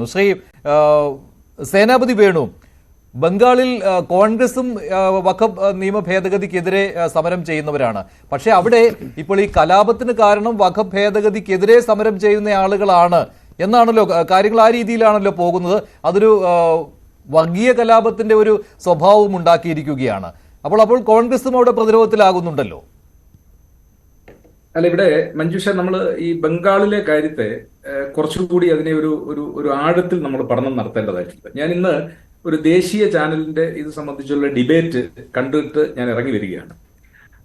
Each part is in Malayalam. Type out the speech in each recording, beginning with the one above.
ശ്രീ സേനാപതി വേണു, ബംഗാളിൽ കോൺഗ്രസും വഖഫ് നിയമ ഭേദഗതിക്കെതിരെ സമരം ചെയ്യുന്നവരാണ്. പക്ഷേ അവിടെ ഇപ്പോൾ ഈ കലാപത്തിന് കാരണം വഖഫ് ഭേദഗതിക്കെതിരെ സമരം ചെയ്യുന്ന ആളുകളാണ് എന്നാണല്ലോ കാര്യങ്ങൾ. ആ രീതിയിലാണല്ലോ പോകുന്നത്. അതൊരു വർഗീയ കലാപത്തിന്റെ ഒരു സ്വഭാവം ഉണ്ടാക്കിയിരിക്കുകയാണ്. അപ്പോൾ കോൺഗ്രസും അവിടെ പ്രതിരോധത്തിലാകുന്നുണ്ടല്ലോ. അല്ല, ഇവിടെ മഞ്ജുഷ, നമ്മൾ ഈ ബംഗാളിലെ കാര്യത്തെ കുറച്ചുകൂടി അതിനെ ഒരു ആഴത്തിൽ നമ്മൾ പഠനം നടത്തേണ്ടതായിട്ടുണ്ട്. ഞാൻ ഇന്ന് ഒരു ദേശീയ ചാനലിന്റെ ഇത് സംബന്ധിച്ചുള്ള ഡിബേറ്റ് കണ്ടിട്ട് ഞാൻ ഇറങ്ങി വരികയാണ്.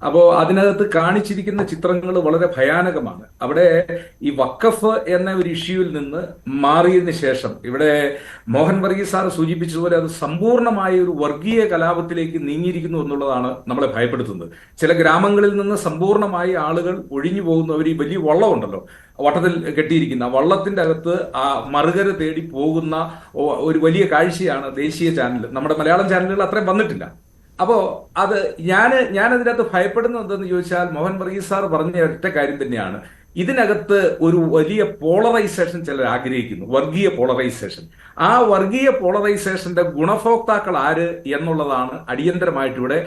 അപ്പോൾ അതിനകത്ത് കാണിച്ചിരിക്കുന്ന ചിത്രങ്ങൾ വളരെ ഭയാനകമാണ്. അവിടെ ഈ വഖഫ് എന്ന ഒരു ഇഷ്യൂവിൽ നിന്ന് മാറിയതിന് ശേഷം ഇവിടെ മോഹൻ വർഗീസ് സാർ സൂചിപ്പിച്ചതുപോലെ അത് സമ്പൂർണമായ ഒരു വർഗീയ കലാപത്തിലേക്ക് നീങ്ങിയിരിക്കുന്നു എന്നുള്ളതാണ് നമ്മളെ ഭയപ്പെടുത്തുന്നത്. ചില ഗ്രാമങ്ങളിൽ നിന്ന് സമ്പൂർണമായി ആളുകൾ ഒഴിഞ്ഞു പോകുന്നവർ ഈ വലിയ വള്ളമുണ്ടല്ലോ, വട്ടത്തിൽ കെട്ടിയിരിക്കുന്ന വള്ളത്തിന്റെ അകത്ത് ആ മറുകര തേടി പോകുന്ന ഒരു വലിയ കാഴ്ചയാണ് ദേശീയ ചാനൽ. നമ്മുടെ മലയാളം ചാനലുകൾ അത്രയും വന്നിട്ടില്ല. അപ്പോ അത് ഞാനതിനകത്ത് ഭയപ്പെടുന്നത് എന്തെന്ന് ചോദിച്ചാൽ, മോഹൻ വർഗീസ് സാർ പറഞ്ഞ ഒറ്റ കാര്യം തന്നെയാണ്. ഇതിനകത്ത് ഒരു വലിയ പോളറൈസേഷൻ ചിലർ ആഗ്രഹിക്കുന്നു, വർഗീയ പോളറൈസേഷൻ. ആ വർഗീയ പോളറൈസേഷന്റെ ഗുണഭോക്താക്കൾ ആര് എന്നുള്ളതാണ് അടിയന്തരമായിട്ട് ഇവിടെ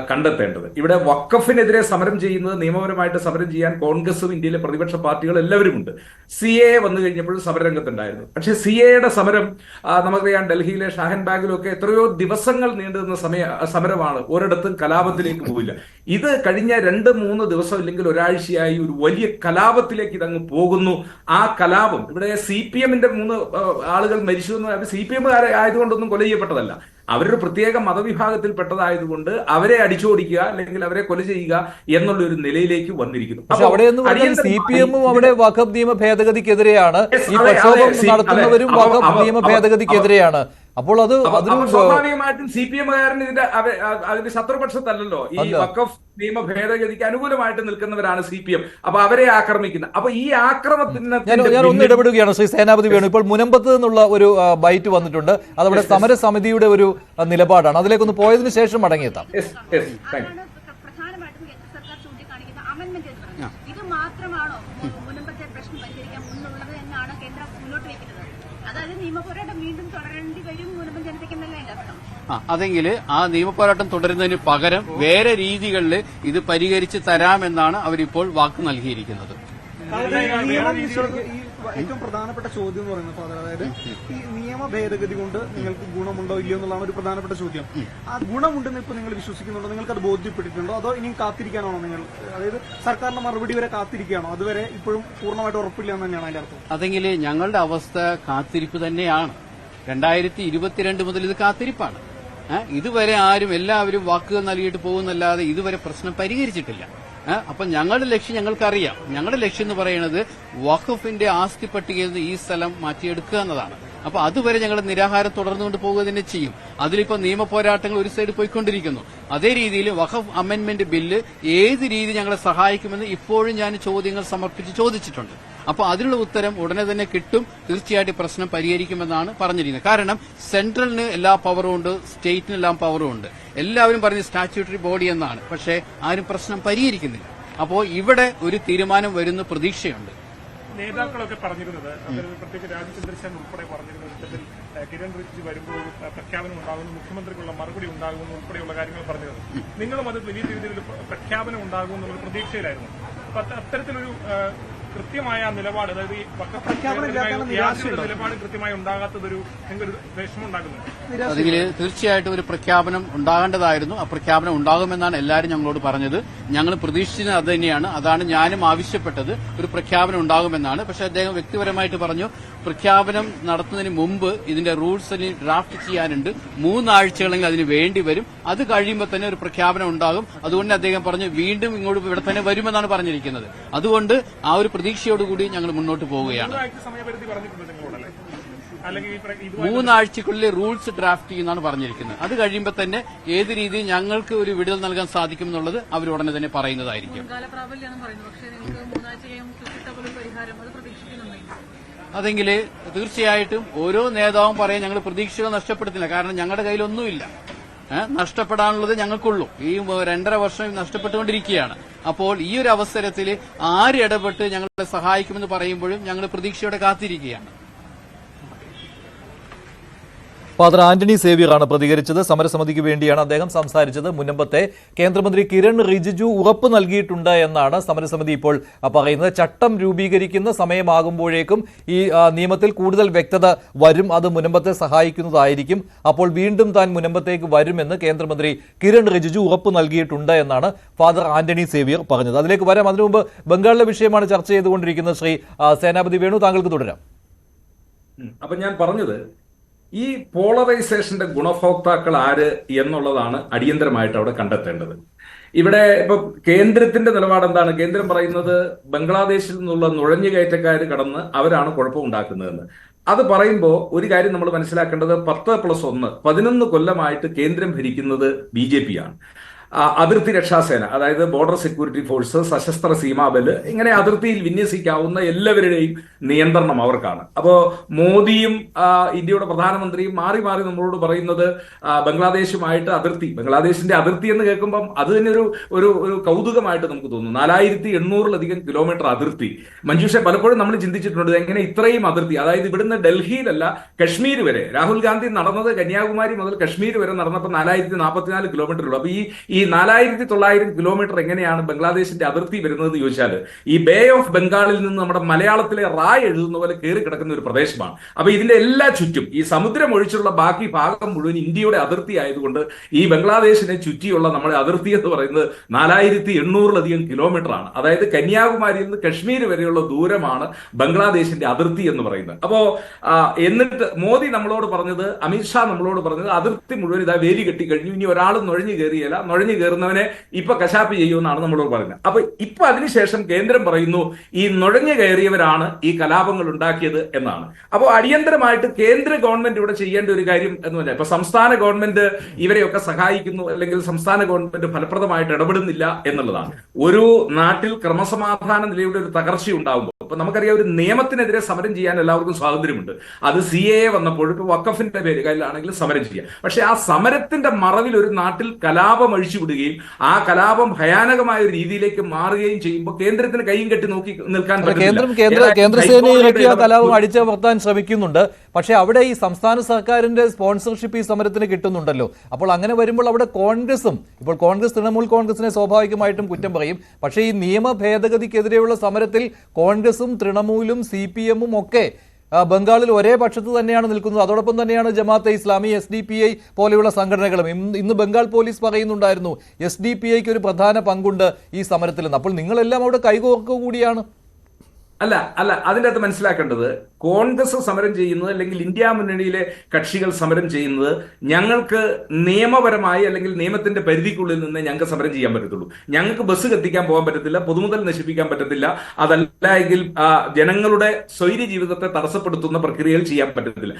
കണ്ടെത്തേണ്ടത്. ഇവിടെ വഖഫിനെതിരെ സമരം ചെയ്യുന്നത്, നിയമപരമായിട്ട് സമരം ചെയ്യാൻ കോൺഗ്രസും ഇന്ത്യയിലെ പ്രതിപക്ഷ പാർട്ടികൾ എല്ലാവരും ഉണ്ട്. CAA വന്നു കഴിഞ്ഞപ്പോഴും സമരരംഗത്തുണ്ടായിരുന്നു. പക്ഷേ CAAയുടെ സമരം നമുക്കറിയാം, ഡൽഹിയിലെ ഷാഹൻ ബാഗിലും ഒക്കെ എത്രയോ ദിവസങ്ങൾ നീണ്ടുനിന്ന സമരമാണ്. ഒരിടത്തും കലാപത്തിലേക്ക് പോയില്ല. ഇത് കഴിഞ്ഞ 2-3 ദിവസം ഇല്ലെങ്കിൽ ഒരാഴ്ചയായി ഒരു വലിയ കലാപത്തിലേക്ക് ഇതങ്ങ് പോകുന്നു. ആ കലാപം ഇവിടെ CPM-ന്റെ 3 ആളുകൾ മരിച്ചു. CPM ആയതുകൊണ്ടൊന്നും കൊല ചെയ്യപ്പെട്ടതല്ല, അവരൊരു പ്രത്യേക മതവിഭാഗത്തിൽ പെട്ടതായതുകൊണ്ട് അവരെ അടിച്ചോടിക്കുക അല്ലെങ്കിൽ അവരെ കൊല ചെയ്യുക എന്നുള്ള ഒരു നിലയിലേക്ക് വന്നിരിക്കുന്നു. പക്ഷെ അവിടെ CPM-ഉം അവിടെ വഖഫ് നിയമ ഭേദഗതിക്കെതിരെയാണ്, ഈ പ്രക്ഷോഭം നടത്തുന്നവരും വഖഫ് നിയമ ഭേദഗതിക്കെതിരെയാണ്. അപ്പോൾ അത് സ്വാഭാവികമായിട്ടും CPM-കാരൻ അതിന്റെ ശത്രുപക്ഷത്തല്ലല്ലോ. ഈ വഖഫ് നിയമ ഭേദഗതിക്ക് അനുകൂലമായിട്ട് നിൽക്കുന്നവരാണ് CPM. അപ്പൊ അവരെ ആക്രമിക്കുന്നത്. അപ്പൊ ഈ ആക്രമണത്തിന് ഞാൻ ഒന്ന് ഇടപെടുകയാണ് ശ്രീ സേനാപതി വേണു. ഇപ്പോൾ മുനമ്പത്ത് നിന്നുള്ള ഒരു ബൈറ്റ് വന്നിട്ടുണ്ട്. അതവിടെ സമരസമിതിയുടെ ഒരു നിലപാടാണ്. അതിലേക്കൊന്ന് പോയതിനു ശേഷം മടങ്ങിയെത്താം. ഇത് മാത്രമാണോ മുനമ്പത്തെ പ്രശ്നം പരിഹരിക്കാൻ മുന്നുള്ളത് എന്നാണ് കേന്ദ്രം മുന്നോട്ട് വയ്ക്കുന്നത്? അതായത് നിയമപോരാട്ടം വീണ്ടും തുടരേണ്ടി വരും മുനമ്പം ജനതയ്ക്കെന്നല്ല അതിന്റെ അർത്ഥം. അതെങ്കിൽ ആ നിയമപോരാട്ടം തുടരുന്നതിന് പകരം വേറെ രീതികളിൽ ഇത് പരിഹരിച്ച് തരാമെന്നാണ് അവരിപ്പോൾ വാക്ക് നൽകിയിരിക്കുന്നത്. ഏറ്റവും പ്രധാനപ്പെട്ട ചോദ്യം എന്ന് പറയുന്നത് ഫാദർ, അതായത് ഈ നിയമ ഭേദഗതി കൊണ്ട് നിങ്ങൾക്ക് ഗുണമുണ്ടോ ഇല്ലയോ എന്നുള്ളതാണ് ഒരു പ്രധാനപ്പെട്ട ചോദ്യം. ആ ഗുണമുണ്ടെന്ന് ഇപ്പൊ നിങ്ങൾ വിശ്വസിക്കുന്നുണ്ടോ? നിങ്ങൾക്ക് അത് ബോധ്യപ്പെട്ടിട്ടുണ്ടോ? അതോ ഇനിയും കാത്തിരിക്കാനാണോ നിങ്ങൾ? അതായത് സർക്കാരിന്റെ മറുപടി വരെ കാത്തിരിക്കുകയാണോ? അതുവരെ ഇപ്പോഴും പൂർണ്ണമായിട്ട് ഉറപ്പില്ല എന്ന് തന്നെയാണ് അതിന്റെ അർത്ഥം. അതെങ്കിൽ ഞങ്ങളുടെ അവസ്ഥ കാത്തിരിപ്പ് തന്നെയാണ്. 2022 മുതൽ ഇത് കാത്തിരിപ്പാണ്. ഇതുവരെ എല്ലാവരും വാക്കുകൾ നൽകിയിട്ട് പോകുന്നല്ലാതെ ഇതുവരെ പ്രശ്നം പരിഹരിച്ചിട്ടില്ല. അപ്പൊ ഞങ്ങളുടെ ലക്ഷ്യം ഞങ്ങൾക്കറിയാം. ഞങ്ങളുടെ ലക്ഷ്യം എന്ന് പറയുന്നത് വഖഫിന്റെ ആസ്തി പട്ടികയിൽ നിന്ന് ഈ സ്ഥലം മാറ്റിയെടുക്കുക എന്നതാണ്. അപ്പൊ അതുവരെ ഞങ്ങൾ നിരാഹാരം തുടർന്നുകൊണ്ട് പോകുക തന്നെ ചെയ്യും. അതിലിപ്പോ നിയമ പോരാട്ടങ്ങൾ ഒരു സൈഡ് പോയിക്കൊണ്ടിരിക്കുന്നു. അതേ രീതിയിൽ വഖഫ് അമെന്റ്മെന്റ് ബില്ല് ഏത് രീതി ഞങ്ങളെ സഹായിക്കുമെന്ന് ഇപ്പോഴും ഞാൻ ചോദ്യങ്ങൾ ചോദിച്ചിട്ടുണ്ട്. അപ്പൊ അതിനുള്ള ഉത്തരം ഉടനെ തന്നെ കിട്ടും. തീർച്ചയായിട്ടും പ്രശ്നം പരിഹരിക്കുമെന്നാണ് പറഞ്ഞിരിക്കുന്നത്. കാരണം സെൻട്രലിന് എല്ലാ പവറും ഉണ്ട്, സ്റ്റേറ്റിന് എല്ലാം പവറും ഉണ്ട്. എല്ലാവരും പറഞ്ഞ് സ്റ്റാറ്റ്യൂട്ടറി ബോഡി എന്നാണ്. പക്ഷേ ആരും പ്രശ്നം പരിഹരിക്കുന്നില്ല. അപ്പോ ഇവിടെ ഒരു തീരുമാനം വരുന്ന പ്രതീക്ഷയുണ്ട്. നേതാക്കളൊക്കെ പറഞ്ഞിരുന്നത്, പ്രത്യേകിച്ച് രാജചന്ദ്രശേഖരൻ ഉൾപ്പെടെ പറഞ്ഞിരുന്നത്, കിരൺ റിജിജു വരുമ്പോൾ പ്രഖ്യാപനം ഉണ്ടാകുന്നു, മുഖ്യമന്ത്രിക്കുള്ള മറുപടി ഉണ്ടാകുന്നു ഉൾപ്പെടെയുള്ള കാര്യങ്ങൾ പറഞ്ഞിരുന്നു. നിങ്ങളും അത് വലിയ രീതിയിലൊരു പ്രഖ്യാപനം ഉണ്ടാകുമെന്നുള്ള പ്രതീക്ഷയിലായിരുന്നു. അപ്പൊ അത്തരത്തിലൊരു കൃത്യമായ നിലപാട്, അതായത് ഈ നിലപാട് കൃത്യമായി ഉണ്ടാകാത്തതൊരു വിഷമം ഉണ്ടാകുന്നത്. അതിൽ തീർച്ചയായിട്ടും ഒരു പ്രഖ്യാപനം ഉണ്ടാകേണ്ടതായിരുന്നു. ആ പ്രഖ്യാപനം ഉണ്ടാകുമെന്നാണ് എല്ലാവരും ഞങ്ങളോട് പറഞ്ഞത്. ഞങ്ങൾ പ്രതീക്ഷിച്ചത് അത് തന്നെയാണ്. അതാണ് ഞാനും ആവശ്യപ്പെട്ടത്, ഒരു പ്രഖ്യാപനം ഉണ്ടാകുമെന്നാണ്. പക്ഷെ അദ്ദേഹം വ്യക്തിപരമായിട്ട് പറഞ്ഞു, പ്രഖ്യാപനം നടത്തുന്നതിന് മുമ്പ് ഇതിന്റെ റൂൾസ് ഡ്രാഫ്റ്റ് ചെയ്യാനുണ്ട്, 3 ആഴ്ചകളെങ്കിൽ അതിന് വേണ്ടി വരും. അത് കഴിയുമ്പോൾ തന്നെ ഒരു പ്രഖ്യാപനം ഉണ്ടാകും. അതുകൊണ്ട് അദ്ദേഹം പറഞ്ഞു വീണ്ടും ഇങ്ങോട്ട് ഇവിടെ തന്നെ വരുമെന്നാണ് പറഞ്ഞിരിക്കുന്നത്. അതുകൊണ്ട് ആ ഒരു പ്രതീക്ഷയോടുകൂടി ഞങ്ങൾ മുന്നോട്ട് പോവുകയാണ്. 3 ആഴ്ചക്കുള്ളിൽ റൂൾസ് ഡ്രാഫ്റ്റ് ചെയ്യുന്നതാണ് പറഞ്ഞിരിക്കുന്നത്. അത് കഴിയുമ്പോൾ തന്നെ ഏത് രീതിയിൽ ഞങ്ങൾക്ക് ഒരു വിടുതൽ നൽകാൻ സാധിക്കുമെന്നുള്ളത് അവർ ഉടനെ തന്നെ പറയുന്നതായിരിക്കും. അതെങ്കിൽ തീർച്ചയായിട്ടും ഓരോ നേതാവും പറയാൻ ഞങ്ങൾ പ്രതീക്ഷകൾ നഷ്ടപ്പെടുത്തില്ല. കാരണം ഞങ്ങളുടെ കയ്യിലൊന്നുമില്ല. നഷ്ടപ്പെടാനുള്ളത് ഞങ്ങൾക്കുള്ളൂ. ഈ 2.5 വർഷം നഷ്ടപ്പെട്ടുകൊണ്ടിരിക്കുകയാണ്. അപ്പോൾ ഈ ഒരു അവസരത്തിൽ ആര് ഇടപെട്ട് ഞങ്ങളെ സഹായിക്കുമെന്ന് പറയുമ്പോഴും ഞങ്ങൾ പ്രതീക്ഷയോടെ കാത്തിരിക്കുകയാണ്. ഫാദർ ആന്റണി സേവ്യറാണ് പ്രതികരിച്ചത്. സമരസമിതിക്ക് വേണ്ടിയാണ് അദ്ദേഹം സംസാരിച്ചത്. മുനമ്പത്തെ കേന്ദ്രമന്ത്രി കിരൺ റിജിജു ഉറപ്പ് നൽകിയിട്ടുണ്ട് എന്നാണ് സമരസമിതി ഇപ്പോൾ പറയുന്നത്. ചട്ടം രൂപീകരിക്കുന്ന സമയമാകുമ്പോഴേക്കും ഈ നിയമത്തിൽ കൂടുതൽ വ്യക്തത വരും. അത് മുനമ്പത്തെ സഹായിക്കുന്നതായിരിക്കും. അപ്പോൾ വീണ്ടും താൻ മുനമ്പത്തേക്ക് വരുമെന്ന് കേന്ദ്രമന്ത്രി കിരൺ റിജിജു ഉറപ്പ് നൽകിയിട്ടുണ്ട് എന്നാണ് ഫാദർ ആന്റണി സേവ്യർ പറഞ്ഞത്. അതിലേക്ക് വരാം. അതിനു മുമ്പ് ബംഗാളിലെ വിഷയമാണ് ചർച്ച ചെയ്തുകൊണ്ടിരിക്കുന്നത്. ശ്രീ സേനാപതി വേണു, താങ്കൾക്ക് തുടരാം. അപ്പൊ ഞാൻ പറഞ്ഞത്, ഈ പോളറൈസേഷന്റെ ഗുണഭോക്താക്കൾ ആര് എന്നുള്ളതാണ് അടിയന്തരമായിട്ട് അവിടെ കണ്ടെത്തേണ്ടത്. ഇവിടെ ഇപ്പൊ കേന്ദ്രത്തിന്റെ നിലപാട് എന്താണ്? കേന്ദ്രം പറയുന്നത് ബംഗ്ലാദേശിൽ നിന്നുള്ള നുഴഞ്ഞുകയറ്റക്കാർ കടന്ന് അവരാണ് കുഴപ്പമുണ്ടാക്കുന്നതെന്ന്. അത് പറയുമ്പോൾ ഒരു കാര്യം നമ്മൾ മനസ്സിലാക്കേണ്ടത്, 10+1 11 കൊല്ലമായിട്ട് കേന്ദ്രം ഭരിക്കുന്നത് BJP ആണ്. അതിർത്തി രക്ഷാസേന, അതായത് ബോർഡർ സെക്യൂരിറ്റി ഫോഴ്സ്, സശസ്ത്ര സീമാബല്, ഇങ്ങനെ അതിർത്തിയിൽ വിന്യസിക്കാവുന്ന എല്ലാവരുടെയും നിയന്ത്രണം അവർക്കാണ്. അപ്പോ മോദിയും ഇന്ത്യയുടെ പ്രധാനമന്ത്രിയും മാറി മാറി നമ്മളോട് പറയുന്നത് ബംഗ്ലാദേശുമായിട്ട് അതിർത്തി, ബംഗ്ലാദേശിന്റെ അതിർത്തി എന്ന് കേൾക്കുമ്പം അത് തന്നെ ഒരു കൗതുകമായിട്ട് നമുക്ക് തോന്നുന്നു. 4800-ലധികം കിലോമീറ്റർ അതിർത്തി. മഞ്ജുഷ, പലപ്പോഴും നമ്മൾ ചിന്തിച്ചിട്ടുണ്ട് എങ്ങനെ ഇത്രയും അതിർത്തി, അതായത് ഇവിടുന്ന് ഡൽഹിയിലല്ല കശ്മീർ വരെ. രാഹുൽ ഗാന്ധി നടന്നത് കന്യാകുമാരി മുതൽ കശ്മീർ വരെ നടന്നപ്പോൾ 4044 കിലോമീറ്റർ ഉള്ളൂ. അപ്പൊ ഈ 4900 കിലോമീറ്റർ എങ്ങനെയാണ് ബംഗ്ലാദേശിന്റെ അതിർത്തി വരുന്നത് ചോദിച്ചാൽ, ഈ ബേ ഓഫ് ബംഗാളിൽ നിന്ന് നമ്മുടെ മലയാളത്തിലെ റായ് എഴുതുന്ന പോലെ കയറി കിടക്കുന്ന ഒരു പ്രദേശമാണ്. അപ്പൊ ഇതിന്റെ എല്ലാ ചുറ്റും ഈ സമുദ്രം ഒഴിച്ചുള്ള ബാക്കി ഭാഗം മുഴുവൻ ഇന്ത്യയുടെ അതിർത്തി ആയതുകൊണ്ട് ഈ ബംഗ്ലാദേശിനെ ചുറ്റിയുള്ള നമ്മുടെ അതിർത്തി എന്ന് പറയുന്നത് 4800-ലധികം കിലോമീറ്റർ ആണ്. അതായത് കന്യാകുമാരിയിൽ നിന്ന് കശ്മീർ വരെയുള്ള ദൂരമാണ് ബംഗ്ലാദേശിന്റെ അതിർത്തി എന്ന് പറയുന്നത്. അപ്പോ എന്നിട്ട് മോദി നമ്മളോട് പറഞ്ഞത്, അമിത്ഷാ നമ്മളോട് പറഞ്ഞത്, അതിർത്തി മുഴുവൻ ഇതാ വേലി കെട്ടി കഴിഞ്ഞു, ഇനി ഒരാളും നുഴഞ്ഞു കയറിയല്ല, നുഴഞ്ഞു കയറുന്നവനെ ഇപ്പൊ കശാപ്പ് ചെയ്യുമെന്നാണ് നമ്മളോട് പറയുന്നത്. അപ്പൊ ഇപ്പൊ അതിനുശേഷം കേന്ദ്രം പറയുന്നു ഈ നുഴഞ്ഞു കയറിയവരാണ് ഈ കലാപങ്ങൾ ഉണ്ടാക്കിയത് എന്നാണ്. അപ്പോൾ അടിയന്തരമായിട്ട് കേന്ദ്ര ഗവൺമെന്റ് ഇവിടെ ചെയ്യേണ്ട ഒരു കാര്യം എന്ന് പറഞ്ഞാൽ, ഇപ്പൊ സംസ്ഥാന ഗവൺമെന്റ് ഇവരെയൊക്കെ സഹായിക്കുന്നു, അല്ലെങ്കിൽ സംസ്ഥാന ഗവൺമെന്റ് ഫലപ്രദമായിട്ട് ഇടപെടുന്നില്ല എന്നുള്ളതാണ്. ഒരു നാട്ടിൽ ക്രമസമാധാന നിലയുടെ ഒരു തകർച്ച ഉണ്ടാകുമ്പോൾ, ഇപ്പൊ നമുക്കറിയാം ഒരു നിയമത്തിനെതിരെ സമരം ചെയ്യാൻ എല്ലാവർക്കും സ്വാതന്ത്ര്യമുണ്ട്. അത് CAA വന്നപ്പോൾ ഇപ്പൊ വഖഫിന്റെ പേരിലാണെങ്കിൽ സമരം ചെയ്യാം. പക്ഷെ ആ സമരത്തിന്റെ മറവിൽ ഒരു നാട്ടിൽ കലാപം അഴിച്ചുവിടുകയും ആ കലാപം ഭയാനകമായ ഒരു രീതിയിലേക്ക് മാറുകയും ചെയ്യുമ്പോൾ കേന്ദ്രത്തിന് കൈയും കെട്ടി നോക്കി നിൽക്കാൻ കേന്ദ്രസേന ഇറക്കിയ കലാപം അടിച്ചമർത്താൻ ശ്രമിക്കുന്നുണ്ട്. പക്ഷെ അവിടെ ഈ സംസ്ഥാന സർക്കാരിന്റെ സ്പോൺസർഷിപ്പ് ഈ സമരത്തിന് കിട്ടുന്നുണ്ടല്ലോ. അപ്പോൾ അങ്ങനെ വരുമ്പോൾ അവിടെ കോൺഗ്രസും, ഇപ്പോൾ കോൺഗ്രസ് തൃണമൂൽ കോൺഗ്രസിനെ സ്വാഭാവികമായിട്ടും കുറ്റം പറയും. പക്ഷേ ഈ നിയമ ഭേദഗതിക്കെതിരെയുള്ള സമരത്തിൽ കോൺഗ്രസും തൃണമൂലും CPM-ഉം ഒക്കെ ബംഗാളിൽ ഒരേ പക്ഷത്ത് തന്നെയാണ് നിൽക്കുന്നത്. അതോടൊപ്പം തന്നെയാണ് ജമാഅത്തെ ഇസ്ലാമി, SDPI പോലെയുള്ള സംഘടനകളും. ഇന്ന് ബംഗാൾ പോലീസ് പറയുന്നുണ്ടായിരുന്നു SDPIക്ക് ഒരു പ്രധാന പങ്കുണ്ട് ഈ സമരത്തിൽ. അപ്പോൾ നിങ്ങളെല്ലാം അവിടെ കൈകോർക്കുക കൂടിയാണ്. അല്ല, അതിൻ്റെ അകത്ത് മനസ്സിലാക്കേണ്ടത്, കോൺഗ്രസ് സമരം ചെയ്യുന്നത് അല്ലെങ്കിൽ ഇന്ത്യ മുന്നണിയിലെ കക്ഷികൾ സമരം ചെയ്യുന്നത് ഞങ്ങൾക്ക് നിയമപരമായി അല്ലെങ്കിൽ നിയമത്തിന്റെ പരിധിക്കുള്ളിൽ നിന്ന് ഞങ്ങൾക്ക് സമരം ചെയ്യാൻ പറ്റത്തുള്ളൂ. ഞങ്ങൾക്ക് ബസ് കത്തിക്കാൻ പോകാൻ പറ്റത്തില്ല, പൊതുമുതൽ നശിപ്പിക്കാൻ പറ്റത്തില്ല, അതല്ല എങ്കിൽ ജനങ്ങളുടെ സ്വൈര്യ ജീവിതത്തെ തടസ്സപ്പെടുത്തുന്ന പ്രക്രിയകൾ ചെയ്യാൻ പറ്റത്തില്ല.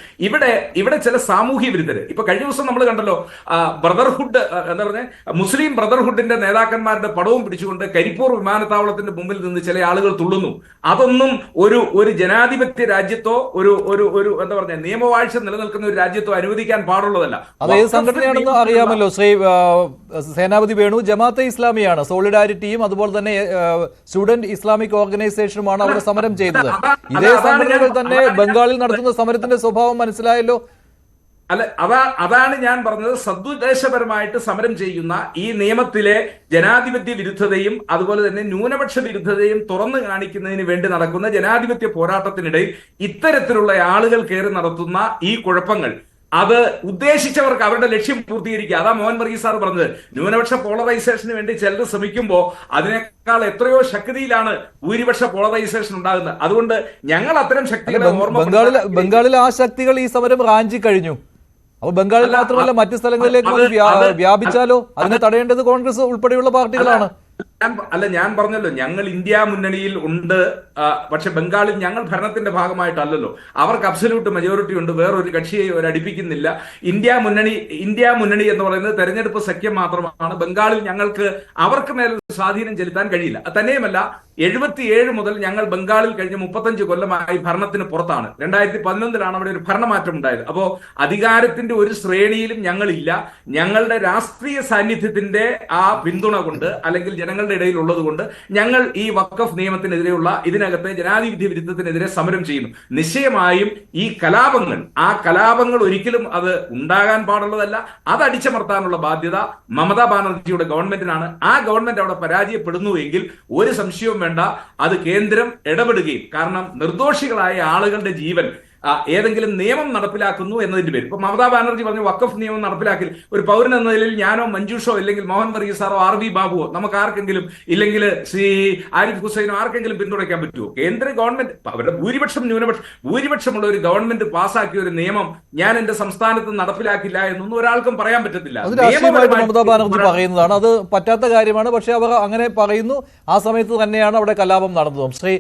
ഇവിടെ ചില സാമൂഹ്യ വിരുദ്ധര്, ഇപ്പൊ കഴിഞ്ഞ ദിവസം നമ്മൾ കണ്ടല്ലോ, ബ്രദർഹുഡ് എന്താ പറഞ്ഞ മുസ്ലിം ബ്രദർഹുഡിന്റെ നേതാക്കന്മാരുടെ പടവും പിടിച്ചുകൊണ്ട് കരിപ്പൂർ വിമാനത്താവളത്തിന്റെ മുമ്പിൽ നിന്ന് ചില ആളുകൾ തുള്ളുന്നു. അതൊന്നും ഒരു ജനാധിപത്യ രാജ്യത്തോ ഒരു എന്താ പറഞ്ഞ നിയമവാഴ്ച നിലനിൽക്കുന്ന ഒരു രാജ്യത്തോ അനുവദിക്കാൻ പാടുള്ളതല്ല. അത് ഏത് സംഘടനയാണെന്ന് അറിയാമല്ലോ ശ്രീ സേനാപതി വേണു. ജമാഅത്തെ ഇസ്ലാമിയാണ്, സോളിഡാരിറ്റിയും അതുപോലെ തന്നെ സ്റ്റുഡന്റ് ഇസ്ലാമിക് ഓർഗനൈസേഷനുമാണ് അവിടെ സമരം ചെയ്തത്. ഇതേ സംഘടനകൾ തന്നെ ബംഗാളിൽ നടത്തുന്ന സമരത്തിന്റെ സ്വഭാവം മനസ്സിലായല്ലോ. അല്ല, അതാണ് ഞാൻ പറഞ്ഞത്. സദുദ്ദേശപരമായിട്ട് സമരം ചെയ്യുന്ന ഈ നിയമത്തിലെ ജനാധിപത്യ വിരുദ്ധതയും അതുപോലെ തന്നെ ന്യൂനപക്ഷ വിരുദ്ധതയും തുറന്നു കാണിക്കുന്നതിന് വേണ്ടി നടക്കുന്ന ജനാധിപത്യ പോരാട്ടത്തിനിടയിൽ ഇത്തരത്തിലുള്ള ആളുകൾ കയറി നടത്തുന്ന ഈ കുഴപ്പങ്ങൾ, അത് ഉദ്ദേശിച്ചവർക്ക് അവരുടെ ലക്ഷ്യം പൂർത്തീകരിക്കുക. അതാ മോഹൻ വർഗീസ് സാർ പറഞ്ഞത്. ന്യൂനപക്ഷ പോളറൈസേഷന് വേണ്ടി ചിലർ ശ്രമിക്കുമ്പോൾ അതിനേക്കാൾ എത്രയോ ശക്തിയിലാണ് ഭൂരിപക്ഷ പോളറൈസേഷൻ ഉണ്ടാകുന്നത്. അതുകൊണ്ട് ഞങ്ങൾ അത്തരം ശക്തികളെ ബംഗാളിൽ ആ ശക്തികൾ ഈ സമരം റാഞ്ചി കഴിഞ്ഞു. അപ്പൊ ബംഗാളിൽ മാത്രമല്ല മറ്റു സ്ഥലങ്ങളിലേക്ക് വ്യാപിച്ചാലോ? അതിനെ തടയേണ്ടത് കോൺഗ്രസ് ഉൾപ്പെടെയുള്ള പാർട്ടികളാണ്. ഞാൻ പറഞ്ഞല്ലോ, ഞങ്ങൾ ഇന്ത്യ മുന്നണിയിൽ ഉണ്ട്. പക്ഷെ ബംഗാളിൽ ഞങ്ങൾ ഭരണത്തിന്റെ ഭാഗമായിട്ടല്ലല്ലോ. അവർക്ക് അബ്സല്യൂട്ട് മെജോറിറ്റി ഉണ്ട്, വേറൊരു കക്ഷിയെ അവരടിപ്പിക്കുന്നില്ല. ഇന്ത്യ മുന്നണി എന്ന് പറയുന്നത് തെരഞ്ഞെടുപ്പ് സഖ്യം മാത്രമാണ്. ബംഗാളിൽ ഞങ്ങൾക്ക് അവർക്ക് മേൽ സ്വാധീനം ചെലുത്താൻ കഴിയില്ല. തന്നെയുമല്ല, 77 മുതൽ ഞങ്ങൾ ബംഗാളിൽ കഴിഞ്ഞ 35 കൊല്ലമായി ഭരണത്തിന് പുറത്താണ്. 2011 അവിടെ ഒരു ഭരണമാറ്റം ഉണ്ടായത്. അപ്പോ അധികാരത്തിന്റെ ഒരു ശ്രേണിയിലും ഞങ്ങളില്ല. ഞങ്ങളുടെ രാഷ്ട്രീയ സാന്നിധ്യത്തിന്റെ ആ പിന്തുണ കൊണ്ട് അല്ലെങ്കിൽ ജനങ്ങളുടെ ആളുകളുടെ ഇടയിൽ ഉള്ളത് കൊണ്ട് ഞങ്ങൾ ഈ വഖഫ് നിയമത്തിനെതിരെയുള്ള ഇതിനകത്തെ ജനാധിപത്യ വിരുദ്ധത്തിനെതിരെ സമരം ചെയ്യുന്നു. നിശ്ചയമായും ഈ ആ കലാപങ്ങൾ ഒരിക്കലും അത് ഉണ്ടാകാൻ പാടുള്ളതല്ല. അത് അടിച്ചമർത്താനുള്ള ബാധ്യത മമതാ ബാനർജിയുടെ ഗവൺമെന്റിനാണ്. ആ ഗവൺമെന്റ് അവിടെ പരാജയപ്പെടുന്നുവെങ്കിൽ ഒരു സംശയവും വേണ്ട, അത് കേന്ദ്രം ഇടപെടുകയും, കാരണം നിർദോഷികളായ ആളുകളുടെ ജീവൻ ഏതെങ്കിലും നിയമം നടപ്പിലാക്കുന്നു എന്നതിന്റെ പേര്, ഇപ്പൊ മമതാ ബാനർജി പറഞ്ഞു വഖഫ് നിയമം നടപ്പിലാക്കി, ഒരു പൗരൻ എന്ന നിലയിൽ ഞാനോ മഞ്ജുഷോ അല്ലെങ്കിൽ മോഹൻ വർഗീസാറോ RV ബാബുവോ നമുക്ക് ആർക്കെങ്കിലും, ഇല്ലെങ്കിൽ ശ്രീ ആരിഫ് ഹുസൈനോ ആർക്കെങ്കിലും പിന്തുണയ്ക്കാൻ പറ്റുമോ? കേന്ദ്ര ഗവൺമെന്റ് അവരുടെ ഭൂരിപക്ഷമുള്ള ഒരു ഗവൺമെന്റ് പാസ്സാക്കിയ ഒരു നിയമം ഞാൻ എന്റെ സംസ്ഥാനത്ത് നടപ്പിലാക്കില്ല എന്നൊന്നും ഒരാൾക്കും പറയാൻ പറ്റത്തില്ല. അത് രാഷ്ട്രീയമായിട്ട് മമതാ ബാനർജി പറയുന്നതാണ്, അത് പറ്റാത്ത കാര്യമാണ്. പക്ഷെ അവർ അങ്ങനെ പറയുന്നു. ആ സമയത്ത് തന്നെയാണ് അവിടെ കലാപം നടന്നതും. ശ്രീ